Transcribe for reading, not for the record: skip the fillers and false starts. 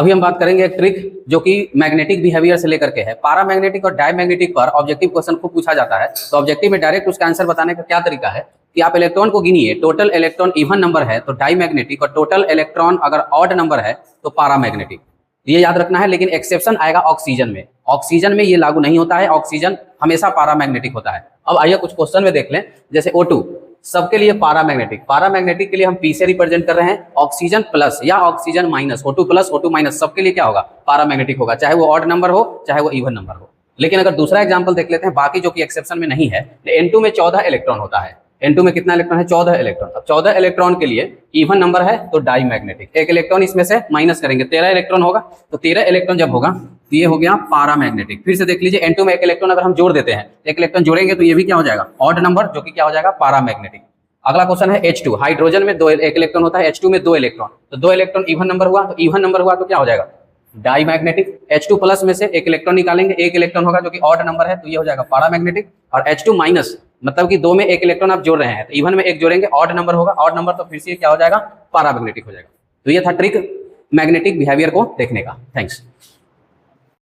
अभी हम बात करेंगे एक ट्रिक जो कि मैग्नेटिक बिहेवियर से लेकर के है। पैरामैग्नेटिक और डायमैग्नेटिक पर ऑब्जेक्टिव क्वेश्चन को पूछा जाता है, तो ऑब्जेक्टिव में डायरेक्ट उसका आंसर बताने का क्या तरीका है कि आप इलेक्ट्रॉन को गिनिए, टोटल इलेक्ट्रॉन इवन नंबर है तो डायमैग्नेटिक, और टोटल इलेक्ट्रॉन अगर ऑड नंबर है तो पैरामैग्नेटिक। ये याद रखना है, लेकिन एक्सेप्शन आएगा ऑक्सीजन में। ऑक्सीजन में ये लागू नहीं होता है, ऑक्सीजन हमेशा पैरामैग्नेटिक होता है। अब आइए कुछ क्वेश्चन में देख लें, जैसे O2 सबके लिए पैरामैग्नेटिक, पैरामैग्नेटिक के लिए हम P से रिप्रेजेंट कर रहे हैं, ऑक्सीजन प्लस या oxygen minus, O2 plus O2 minus सबके लिए क्या होगा, पैरामैग्नेटिक होगा, चाहे वो ऑड नंबर हो चाहे वो इवन नंबर हो। लेकिन अगर दूसरा एग्जांपल देख लेते हैं, बाकी जो कि एक्सेप्शन में नहीं है, N2 में 14 इलेक्ट्रॉन होता है। N2 में कितना इलेक्ट्रॉन है, 14 इलेक्ट्रॉन। अब 14 इलेक्ट्रॉन के लिए इवन नंबर है तो डाईमैग्नेटिक, एक इलेक्ट्रॉन इसमें से माइनस करेंगे, 13 इलेक्ट्रॉन होगा, तो 13 इलेक्ट्रॉन जब होगा तो ये हो गया पैरामैग्नेटिक। फिर से देख लीजिए, N2 में एक इलेक्ट्रॉन अगर हम जोड़ देते हैं, एक इलेक्ट्रॉन जोड़ेंगे तो ये भी क्या हो जाएगा, ऑड नंबर, जो कि क्या हो जाएगा, पैरामैग्नेटिक। अगला क्वेश्चन है H2, हाइड्रोजन में एक इलेक्ट्रॉन होता है, H2 में 2 इलेक्ट्रॉन, तो 2 इलेक्ट्रॉन इवन नंबर हुआ, तो इवन नंबर हुआ तो क्या हो जाएगा, डाईमैग्नेटिक। H2 प्लस में से एक इलेक्ट्रॉन निकालेंगे, एक इलेक्ट्रॉन होगा जो कि ऑड नंबर है, तो ये हो जाएगा पैरामैग्नेटिक। और H2 माइनस मतलब कि 2 में एक इलेक्ट्रॉन आप जोड़ रहे हैं, तो इवन में एक जोड़ेंगे, ऑड नंबर होगा, ऑड नंबर तो फिर से क्या हो जाएगा, पैरामैग्नेटिक हो जाएगा। तो ये था ट्रिक मैग्नेटिक बिहेवियर को देखने का। थैंक्स।